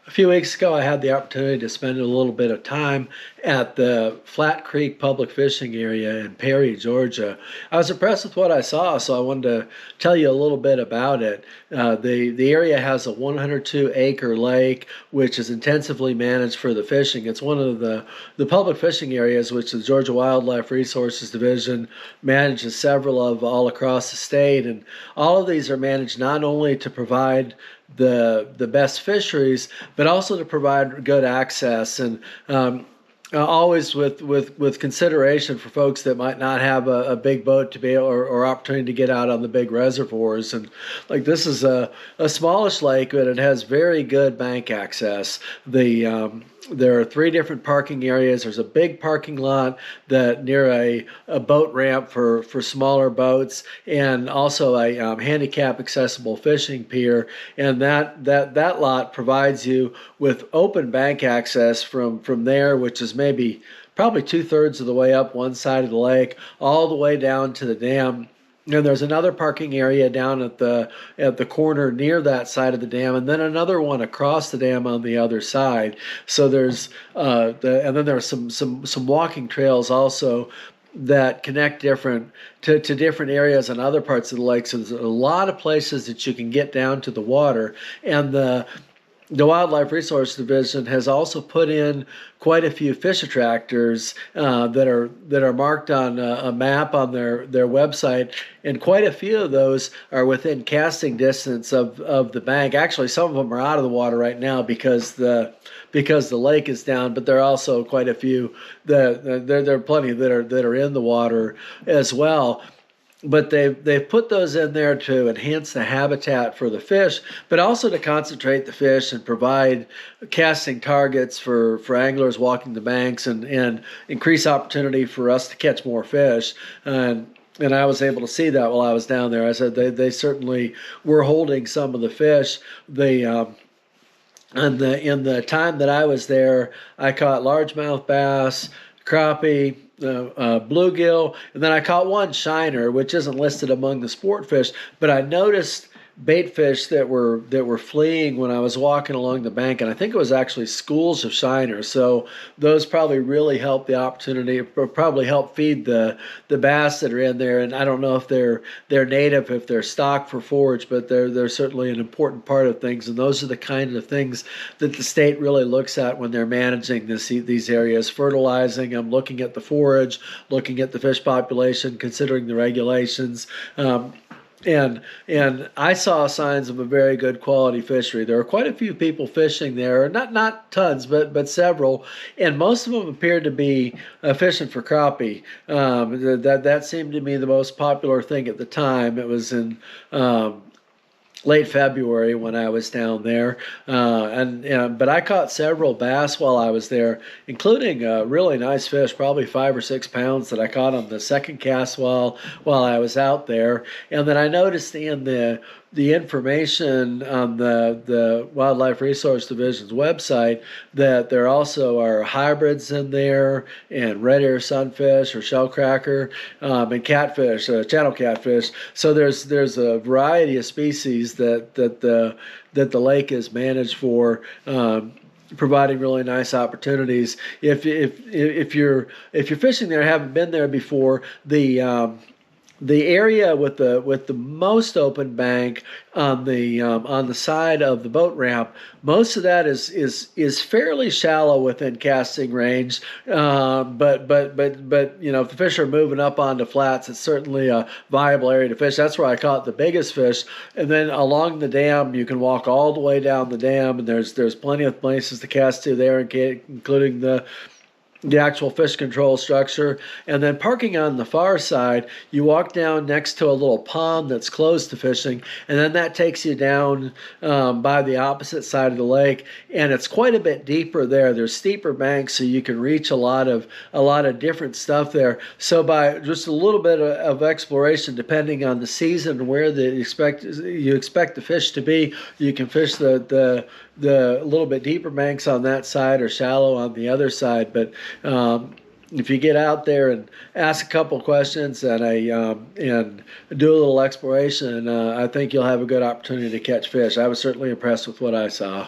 A few weeks ago, I had the opportunity to spend a little bit of time at the Flat Creek Public Fishing Area in Perry, Georgia. I was impressed with what I saw, so I wanted to tell you a little bit about it. The area has a 102-acre lake, which is intensively managed for the fishing. It's one of the public fishing areas which the Georgia Wildlife Resources Division manages several of all across the state, and all of these are managed not only to provide the best fisheries, but also to provide good access and always with consideration for folks that might not have a big boat to be or opportunity to get out on the big reservoirs. And like this is a smallish lake, but it has very good bank access. There are 3 different parking areas. There's a big parking lot that near a boat ramp for smaller boats, and also a handicap accessible fishing pier. And that lot provides you with open bank access from there, which is probably 2/3 of the way up one side of the lake, all the way down to the dam. And there's another parking area down at the corner near that side of the dam, and then another one across the dam on the other side. So there's and then there's some walking trails also that connect to different areas and other parts of the lake. So there's a lot of places that you can get down to the water, and the Wildlife Resource Division has also put in quite a few fish attractors that are marked on a map on their website, and quite a few of those are within casting distance of the bank. Actually, some of them are out of the water right now because the lake is down, but there are also quite a few there are plenty that are in the water as well. But they've put those in there to enhance the habitat for the fish, but also to concentrate the fish and provide casting targets for anglers walking the banks and increase opportunity for us to catch more fish. And I was able to see that while I was down there. I said they certainly were holding some of the fish. In the time that I was there, I caught largemouth bass, crappie, bluegill, and then I caught one shiner, which isn't listed among the sport fish. But I noticed bait fish that were fleeing when I was walking along the bank, and I think it was actually schools of shiners. So those probably really help the opportunity, or probably help feed the bass that are in there. And I don't know if they're native, if they're stocked for forage, but they're certainly an important part of things. And those are the kind of things that the state really looks at when they're managing these areas, fertilizing them, looking at the forage, looking at the fish population, considering the regulations. And I saw signs of a very good quality fishery. There were quite a few people fishing there, not tons, but several, and most of them appeared to be fishing for crappie. That seemed to be the most popular thing at the time. It was in late February when I was down there, but I caught several bass while I was there, including a really nice fish, probably 5 or 6 pounds, that I caught on the second cast while I was out there. And then I noticed in the information on the Wildlife Resource Division's website that there also are hybrids in there, and red ear sunfish or shellcracker, and catfish, channel catfish. So there's a variety of species that the lake is managed for, providing really nice opportunities. If you're fishing there, haven't been there before, the area with the most open bank on the side of the boat ramp, most of that is fairly shallow within casting range. But if the fish are moving up onto flats, it's certainly a viable area to fish. That's where I caught the biggest fish. And then along the dam, you can walk all the way down the dam, and there's plenty of places to cast to there, including the actual fish control structure. And then parking on the far side, you walk down next to a little pond that's closed to fishing, and then that takes you down by the opposite side of the lake, and it's quite a bit deeper there. There's steeper banks, so you can reach a lot of different stuff there. So by just a little bit of exploration, depending on the season and where you expect the fish to be, you can fish the little bit deeper banks on that side or shallow on the other side. But if you get out there and ask a couple questions and do a little exploration, I think you'll have a good opportunity to catch fish. I was certainly impressed with what I saw.